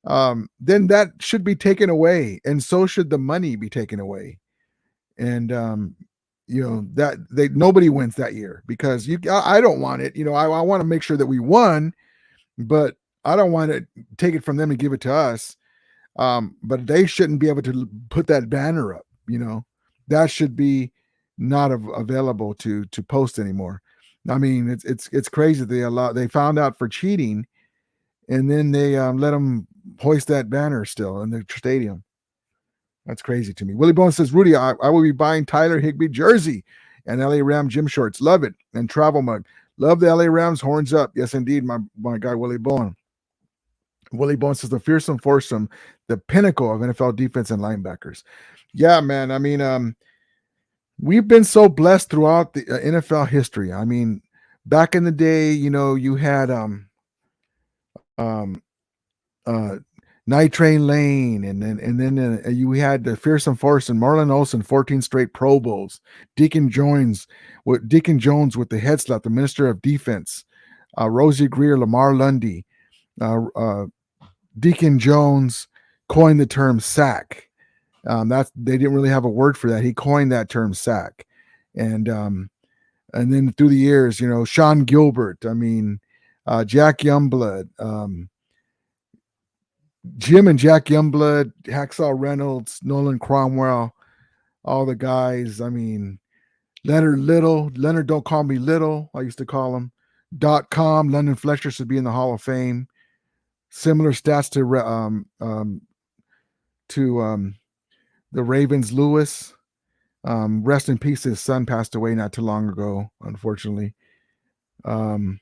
Then that should be taken away, and so should the money be taken away. And that nobody wins that year, because I don't want it. I want to make sure that we won, but I don't want to take it from them and give it to us. But they shouldn't be able to put that banner up. That should be not available to post anymore. I mean, it's crazy. They found out for cheating, and then they let them hoist that banner still in the stadium. That's crazy to me. Willie Bones says, Rudy, I will be buying Tyler Higbee jersey and LA Ram gym shorts. Love it. And travel mug. Love the LA Rams. Horns up. Yes, indeed, my guy Willie Bowen. Willie Bones says the fearsome foursome, the pinnacle of NFL defense and linebackers. Yeah, man. I mean, we've been so blessed throughout the NFL history. I mean, back in the day, you had Night Train Lane, and then you had the fearsome foursome, Marlon Olsen, 14 straight Pro Bowls, Deacon Jones with the head slap, the Minister of Defense, Rosie Greer, Lamar Lundy, Deacon Jones coined the term sack. They didn't really have a word for that. He coined that term sack. And then through the years, Sean Gilbert, I mean, Jack Youngblood, Jim and Jack Youngblood, Hacksaw Reynolds, Nolan Cromwell, all the guys. I mean, Leonard Don't Call Me Little, I used to call him. .com, London Fletcher should be in the Hall of Fame. Similar stats to the Ravens Lewis. Rest in peace. His son passed away not too long ago, unfortunately. And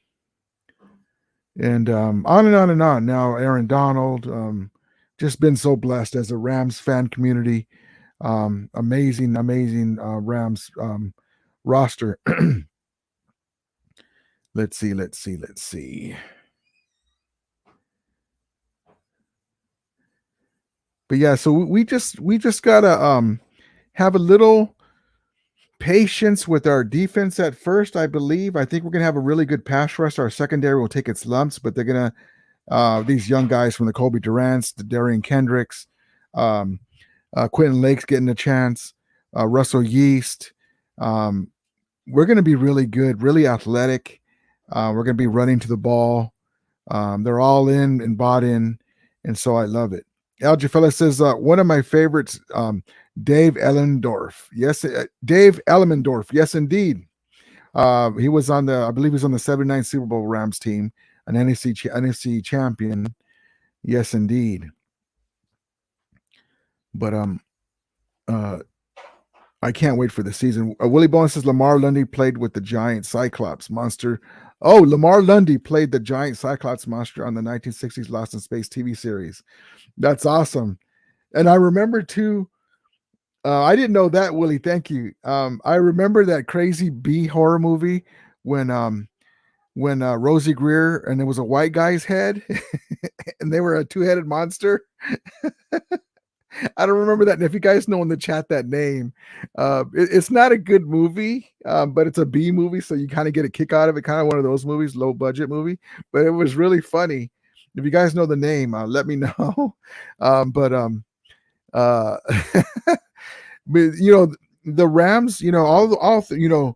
on and on and on. Now Aaron Donald, just been so blessed as a Rams fan community. Amazing Rams roster. Let's see. But yeah, so we just gotta have a little patience with our defense at first. I think we're gonna have a really good pass rush. Our secondary will take its lumps, but they're gonna these young guys from the Kobe Durants, the Darian Kendricks, Quentin Lake's getting a chance, Russell Yeast. We're gonna be really good, really athletic. We're gonna be running to the ball. They're all in and bought in, and so I love it. Algefella says, one of my favorites, Dave Ellendorf. Yes, Dave Elmendorf. Yes, indeed. He was on I believe he was on the 79 Super Bowl Rams team, an NFC champion. Yes, indeed. But I can't wait for the season. Willie Bowen says Lamar Lundy played with the giant Cyclops monster Oh, Lamar Lundy played the giant Cyclops monster on the 1960s Lost in Space TV series. That's awesome. And I remember too, I didn't know that, Willie. Thank you. I remember that crazy B horror movie when Rosie Greer and it was a white guy's head and they were a two-headed monster. I don't remember that. And if you guys know in the chat that name, it's not a good movie, but it's a B movie, so you kind of get a kick out of it. Kind of one of those movies, low budget movie, but it was really funny. If you guys know the name, let me know. Uh, but the Rams, the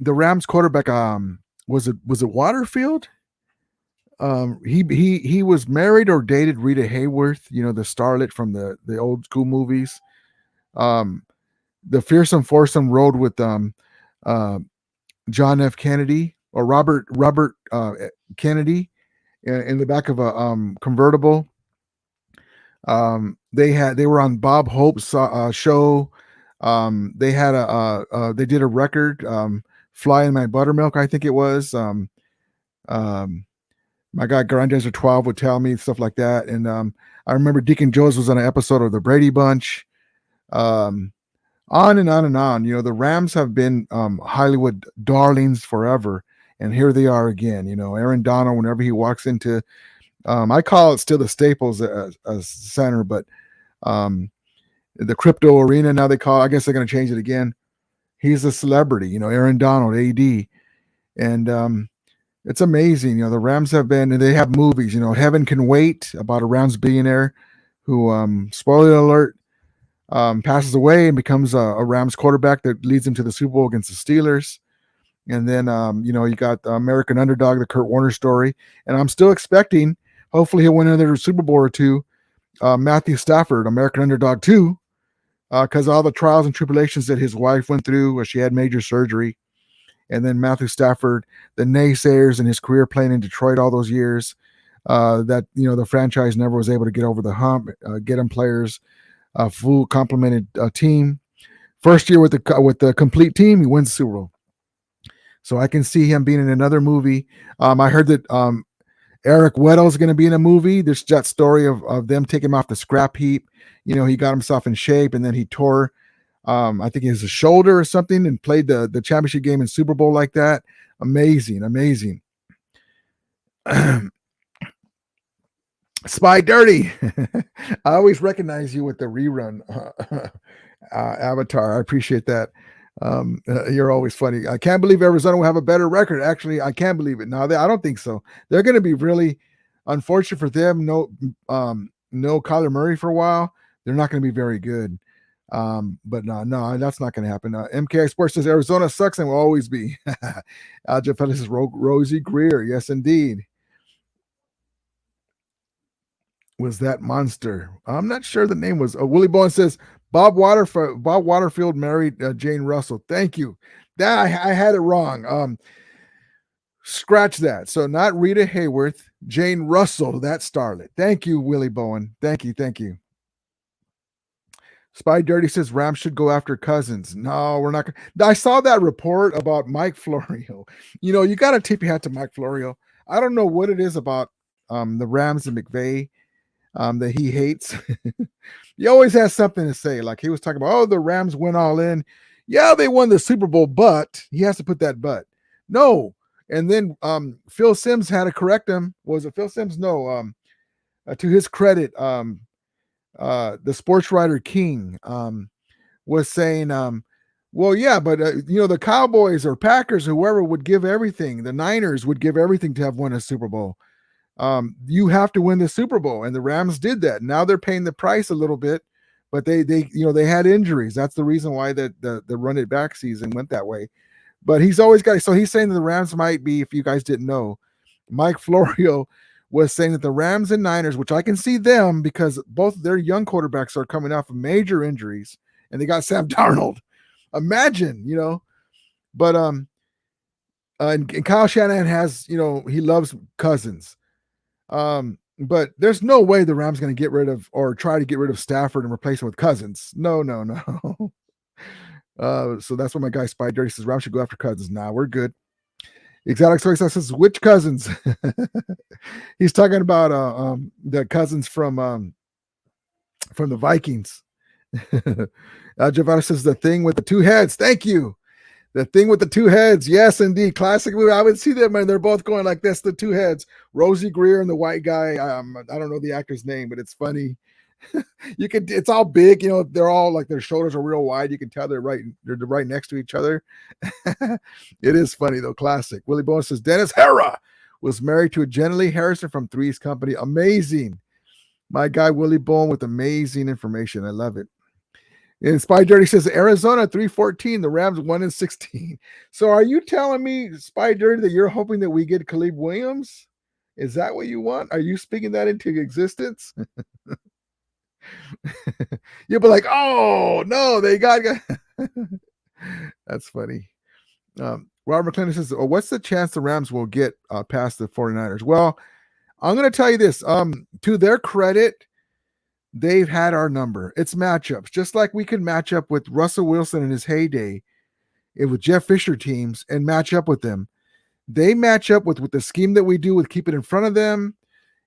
Rams quarterback, was it Waterfield? He was married or dated Rita Hayworth, the starlet from the old school movies. The Fearsome Foursome rode with John F. Kennedy or Robert Kennedy in the back of a convertible. They were on Bob Hope's show. They did a record, Fly in My Buttermilk, I think it was. My guy Granddaddy 12 would tell me stuff like that. And I remember Deacon Jones was on an episode of the Brady Bunch. On and on and on. The Rams have been Hollywood darlings forever. And here they are again. Aaron Donald, whenever he walks into, I call it still the Staples Center, but the crypto arena, now they call it, I guess they're going to change it again. He's a celebrity, Aaron Donald, AD. And it's amazing. The Rams have been, and they have movies, Heaven Can Wait, about a Rams billionaire who, spoiler alert, passes away and becomes a Rams quarterback that leads him to the Super Bowl against the Steelers. And then, you got the American Underdog, the Kurt Warner story. And I'm still expecting, hopefully he'll win another Super Bowl or two, Matthew Stafford, American Underdog 2, because all the trials and tribulations that his wife went through where she had major surgery. And then Matthew Stafford, the naysayers in his career playing in Detroit all those years, that, the franchise never was able to get over the hump, get him players, full complemented team. First year with the complete team, he wins the Super Bowl. So I can see him being in another movie. I heard that Eric Weddle is going to be in a movie. There's that story of them taking him off the scrap heap. He got himself in shape and then he tore, I think it was a shoulder or something, and played the championship game in Super Bowl like that. Amazing. Spy Dirty. I always recognize you with the rerun avatar. I appreciate that. You're always funny. I can't believe Arizona will have a better record. Actually, I can't believe it. No, I don't think so. They're going to be really unfortunate for them. No Kyler Murray for a while. They're not going to be very good. But no, that's not going to happen. MKI Sports says Arizona sucks and will always be. Jeff Ellis says Rosie Greer. Yes, indeed. Was that monster? I'm not sure the name was. Willie Bowen says Bob Waterfield married Jane Russell. Thank you. That I had it wrong. Scratch that. So not Rita Hayworth, Jane Russell, that starlet. Thank you, Willie Bowen. Thank you. Spy Dirty says Rams should go after Cousins. No, we're not. I saw that report about Mike Florio. You got to tip your hat to Mike Florio. I don't know what it is about the Rams and McVay that he hates. He always has something to say. Like he was talking about, the Rams went all in. Yeah, they won the Super Bowl, but he has to put that but. No. And then Phil Simms had to correct him. Was it Phil Simms? No. To his credit, the sports writer King was saying, well, yeah, but the Cowboys or Packers, whoever would give everything. The Niners would give everything to have won a Super Bowl. You have to win the Super Bowl, and the Rams did that. Now they're paying the price a little bit, but they had injuries. That's the reason why the run it back season went that way. But he's always got. So he's saying that the Rams might be, if you guys didn't know, Mike Florio was saying that the Rams and Niners, which I can see them because both their young quarterbacks are coming off of major injuries, and they got Sam Darnold. Imagine, but and Kyle Shanahan has, he loves Cousins. But there's no way the Rams going to get rid of or try to get rid of Stafford and replace him with Cousins. No. So that's what my guy Spy Dirty says. Rams should go after Cousins. Nah, we're good. Exotic Soy Sauce says, which cousins? He's talking about the cousins from the Vikings. Giovanni says, the thing with the two heads. Thank you. The thing with the two heads. Yes, indeed. Classic movie. I would see them and they're both going like this, the two heads. Rosie Greer and the white guy. I don't know the actor's name, but it's funny. It's all big, they're all like their shoulders are real wide. You can tell they're right next to each other. It is funny though. Classic. Willie Bowen says Dennis Hera was married to a Jenna Lee Harrison from Three's Company. Amazing. My guy Willie Bowen with amazing information. I love it. And Spy Dirty says Arizona 3-14, the Rams 1-16. So are you telling me, Spy Dirty, that you're hoping that we get Caleb Williams? Is that what you want? Are you speaking that into existence? You'll be like, oh no, they got that's funny. Robert McClendon says, what's the chance the Rams will get past the 49ers? Well, I'm going to tell you this. To their credit, they've had our number. It's matchups, just like we can match up with Russell Wilson in his heyday with Jeff Fisher teams and match up with them. They match up with the scheme that we do with keep it in front of them,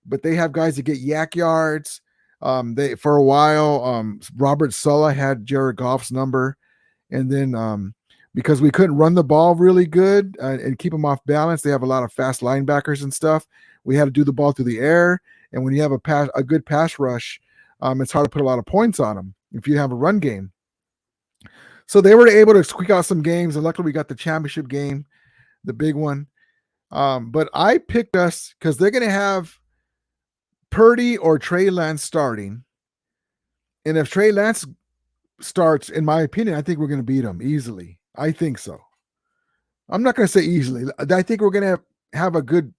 but they have guys that get yak yards. They for a while, Robert Saleh had Jared Goff's number, and then because we couldn't run the ball really good and keep them off balance, they have a lot of fast linebackers and stuff. We had to do the ball through the air, and when you have a good pass rush, it's hard to put a lot of points on them if you have a run game. So they were able to squeak out some games, and luckily we got the championship game, the big one. But I picked us because they're going to have Purdy or Trey Lance starting. And if Trey Lance starts, in my opinion, I think we're going to beat them easily. I think so. I'm not going to say easily. I think we're going to have a good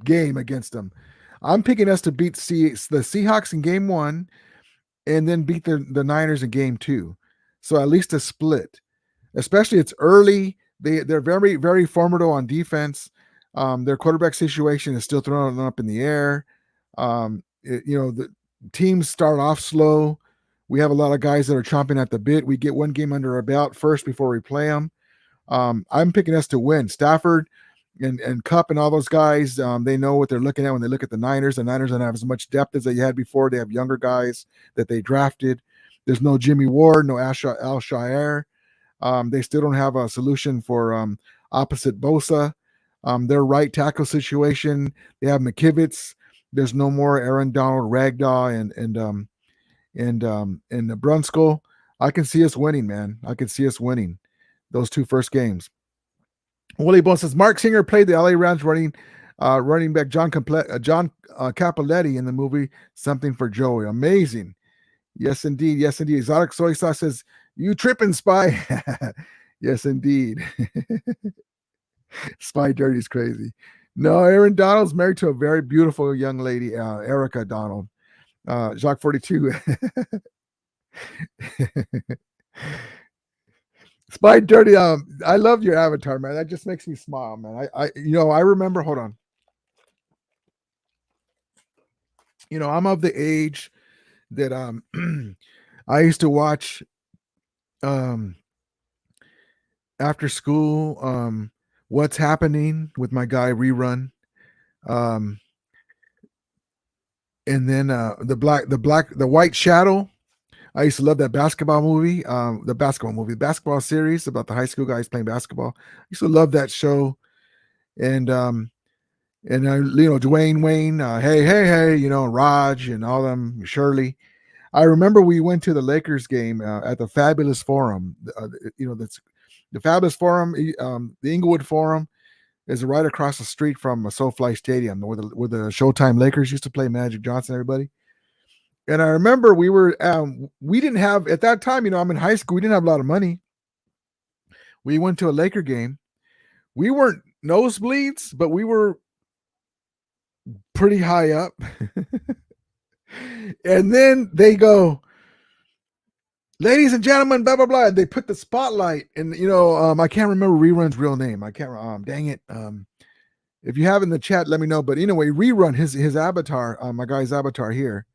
game against them. I'm picking us to beat the Seahawks in game 1 and then beat the Niners in game 2. So at least a split. Especially it's early. They're very, very formidable on defense. Their quarterback situation is still thrown up in the air. The teams start off slow. We have a lot of guys that are chomping at the bit. We get one game under our belt first before we play them. I'm picking us to win. Stafford and Kupp and all those guys, they know what they're looking at when they look at the Niners. The Niners don't have as much depth as they had before. They have younger guys that they drafted. There's no Jimmy Ward, no Al Shire. They still don't have a solution for opposite Bosa. Their right tackle situation, they have McKivitz. There's no more Aaron Donald, Ragdoll, and Brunskill. I can see us winning, man. I can see us winning those two first games. Willie Bone says Mark Singer played the LA Rams running back John Capoletti in the movie Something for Joey. Amazing. Yes, indeed. Yes, indeed. Exotic Soy Sauce says, you tripping, Spy. Yes, indeed. Spy Dirty is crazy. No, Aaron Donald's married to a very beautiful young lady, Erica Donald. Jacques 42. Spy Dirty. I love your avatar, man. That just makes me smile, man. I remember. Hold on. I'm of the age that I used to watch after school. What's Happening with my guy Rerun, and then the White Shadow. I used to love that basketball movie, the basketball series about the high school guys playing basketball. I used to love that show, and Dwayne Wayne, hey, Raj and all them, Shirley. I remember we went to the Lakers game at the Fabulous Forum. That's the Fabulous Forum, the Inglewood Forum is right across the street from SoFi Stadium, where the Showtime Lakers used to play, Magic Johnson, everybody. And I remember we didn't have, at that time, I'm in high school, we didn't have a lot of money. We went to a Laker game. We weren't nosebleeds, but we were pretty high up. And then they go, ladies and gentlemen, blah, blah, blah. They put the spotlight and, I can't remember Rerun's real name. I can't, dang it. If you have in the chat, let me know. But anyway, Rerun, his avatar, my guy's avatar here.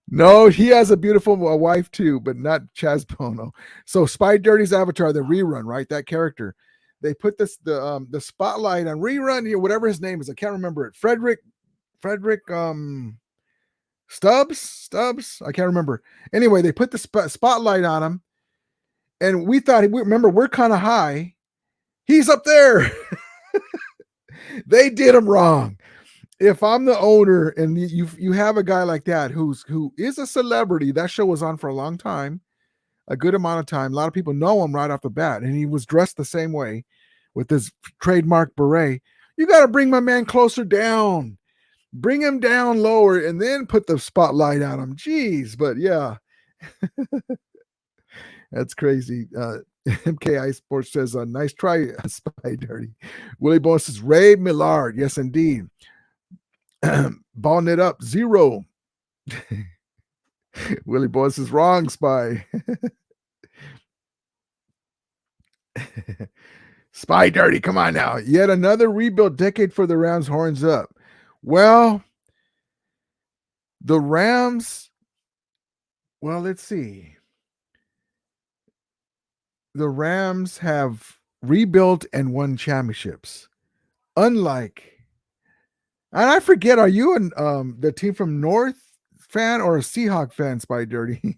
No, he has a beautiful wife too, but not Chaz Bono. So Spy Dirty's Avatar, the rerun, right? That character. They put the spotlight on rerun, whatever his name is. I can't remember it. Frederick Stubbs. I can't remember. Anyway, they put the spotlight on him, and we thought, remember, we're kind of high. He's up there. They did him wrong. If I'm the owner and you have a guy like that who is a celebrity, that show was on for a long time, a good amount of time. A lot of people know him right off the bat, and he was dressed the same way with his trademark beret. You got to bring my man closer down, bring him down lower, and then put the spotlight on him. Jeez, but yeah, that's crazy. MKI Sports says, nice try, Spy Dirty. Willie Bones says, Ray Millard. Yes, indeed. Balling it up, 0. Willie Bones is wrong, Spy. Spy Dirty, come on now. Yet another rebuild decade for the Rams. Horns up. Well, the Rams, well, let's see. The Rams have rebuilt and won championships. Unlike, and I forget, are you the team from North fan or a Seahawk fan, Spy Dirty?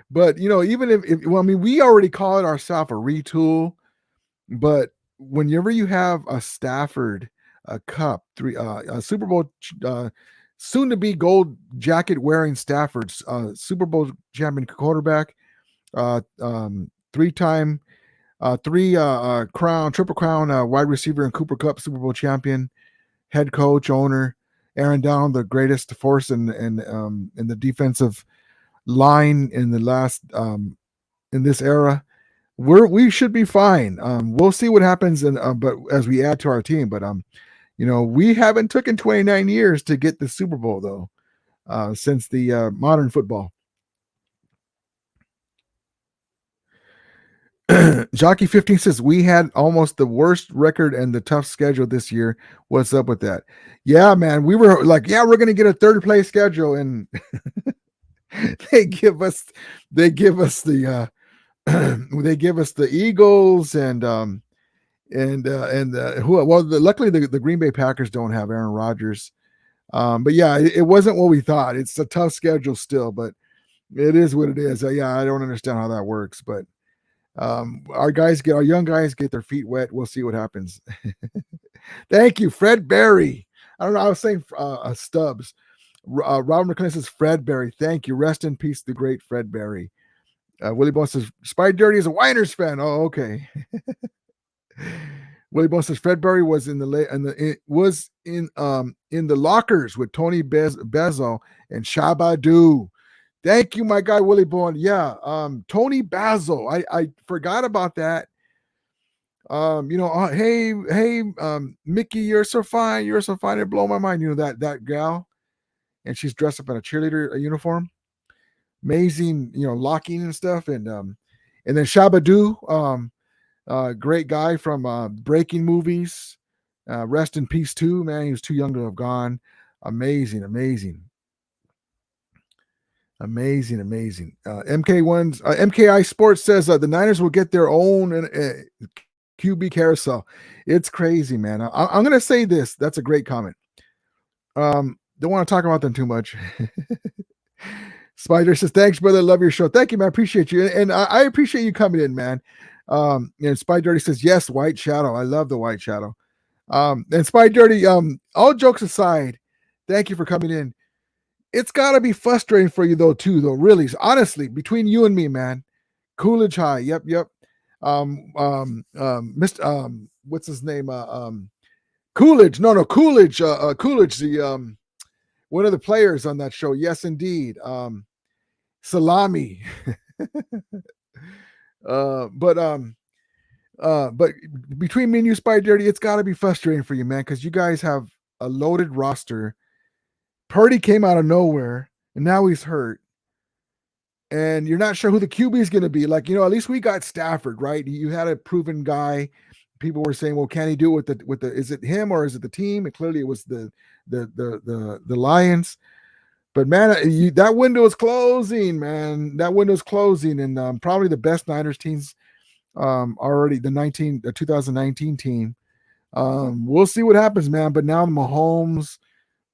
But, even if we already call it ourselves a retool, but whenever you have a Stafford, a Cup, a Super Bowl, soon to be gold jacket wearing Stafford's Super Bowl champion quarterback, 3-time, triple crown wide receiver and Cooper Cup Super Bowl champion, head coach, owner, Aaron Donald, the greatest force in the defensive line in the last in this era. We should be fine. We'll see what happens, but as we add to our team, but we haven't taken 29 years to get the Super Bowl though, since the modern football. Jockey 15 says we had almost the worst record and the tough schedule this year. What's up with that? Yeah, man, we were like, we're gonna get a third place schedule, and they give us the Eagles luckily the Green Bay Packers don't have Aaron Rodgers. But yeah, it wasn't what we thought. It's a tough schedule still, but it is what it is. I don't understand how that works, but our young guys get their feet wet. We'll see what happens. Thank you, Fred Berry. I don't know. I was saying Stubbs. Robert McClellan says Fred Berry. Thank you. Rest in peace, the great Fred Berry. Willie Bones says Spy Dirty is a Winers fan. Oh, okay. Willie Bones says Fred Berry was in the lockers with Tony Bezzo and Shabba-Doo. Thank you, my guy Willie Bourne. Yeah, Tony Basil. I forgot about that. Hey, Mickey, you're so fine. You're so fine. It blow my mind. That gal, and she's dressed up in a cheerleader uniform. Amazing, locking and stuff, and then Shabba-Doo, great guy from Breaking movies. Rest in peace too, man. He was too young to have gone. Amazing. MKI Sports says the Niners will get their own QB carousel. It's crazy, man. I'm gonna say this. That's a great comment. Don't want to talk about them too much. Spider says, thanks, brother. Love your show. Thank you, man. I appreciate you. And I appreciate you coming in, man. And Spy Dirty says, yes, White Shadow. I love the White Shadow. And Spy Dirty, all jokes aside, thank you for coming in. It's got to be frustrating for you, really. Honestly, between you and me, man. Coolidge High. Yep. Mr. What's his name? Coolidge. No, Coolidge. Coolidge, the one of the players on that show. Yes, indeed. Salami. But between me and you, Spy Dirty, it's got to be frustrating for you, man, because you guys have a loaded roster. Purdy came out of nowhere, and now he's hurt. And you're not sure who the QB is going to be. At least we got Stafford, right? You had a proven guy. people were saying, well, can he do it with the is it him or is it the team? And clearly it was the Lions. But man, that window is closing, man. That window is closing, and probably the best Niners teams already, the 2019 team. We'll see what happens, man. But now Mahomes,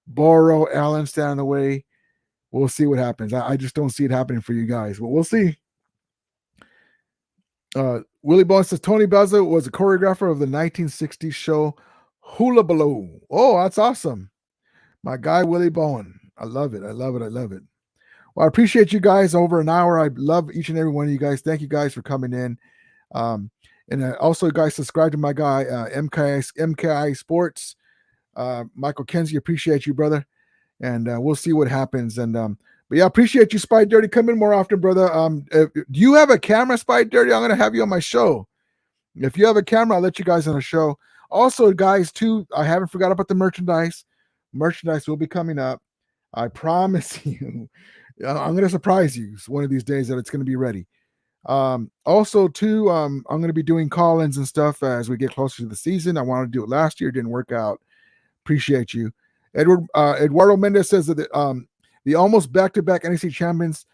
Burrow, Allen stand in the way. We'll see what happens. I just don't see it happening for you guys, but we'll see. Willie Bowen says Tony Buzza was a choreographer of the 1960s show Hula Baloo. Oh, that's awesome. My guy, Willie Bowen. I love it. I love it. I love it. Well, I appreciate you guys over an hour. I love each and every one of you guys. Thank you guys for coming in. And also, guys, subscribe to my guy, MKI Sports. Michael Kenzie, appreciate you, brother. And we'll see what happens. And but yeah, appreciate you, Spy Dirty. Come in more often, brother. Do you have a camera, Spy Dirty? I'm going to have you on my show. If you have a camera, I'll let you guys on the show. Also, guys, too, I haven't forgot about the merchandise. Merchandise will be coming up. I promise you. I'm going to surprise you one of these days that it's going to be ready. Also, too, I'm going to be doing call-ins and stuff as we get closer to the season. I wanted to do it last year. Didn't work out. Appreciate you. Eduardo Mendez says that the almost back-to-back NFC champions,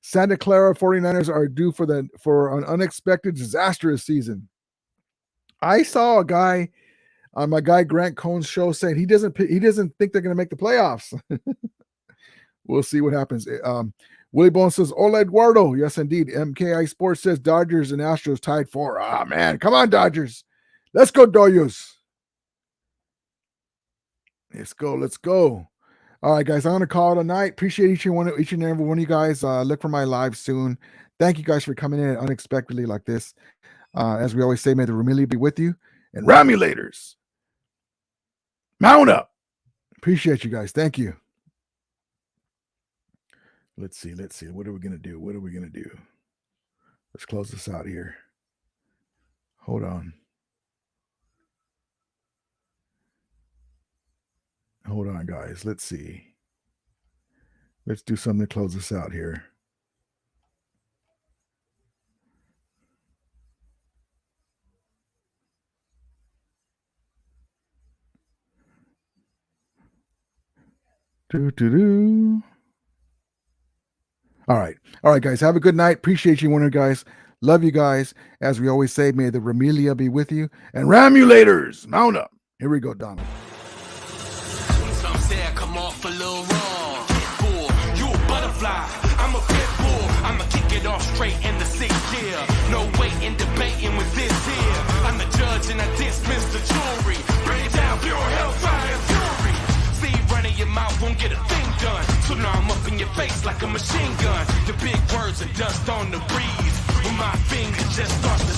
Santa Clara 49ers are due for an unexpected, disastrous season. I saw a guy on my guy Grant Cohn's show saying he doesn't think they're going to make the playoffs. We'll see what happens. Willie Bowen says, "Hola, Eduardo." Yes, indeed. MKI Sports says Dodgers and Astros tied 4. Ah, man. Come on, Dodgers. Let's go, Dodgers. Let's go. Let's go. All right, guys. I'm going to call it a night. Appreciate each and every one of you guys. Look for my live soon. Thank you guys for coming in unexpectedly like this. As we always say, may the Romelia be with you. And Romulators, mount up. Appreciate you guys. Thank you. Let's see. What are we going to do? Let's close this out here. Hold on. Hold on, guys. Let's see. Let's do something to close this out here. All right, guys. Have a good night. Appreciate you, one of you guys. Love you guys. As we always say, may the Romelia be with you. And Romulators, mount up. Here we go, Donald. Some say I come off a little wrong. Pitbull, you a butterfly. I'm a pitbull. I'ma kick it off straight in the 6th year. No waiting, debating with this here. I'm the judge and I dismiss the jury. Bring it down, pure hellfire fury. See, running your mouth won't get a thing done. So now I'm up in your face like a machine gun. The big words are dust on the breeze. When my finger just starts to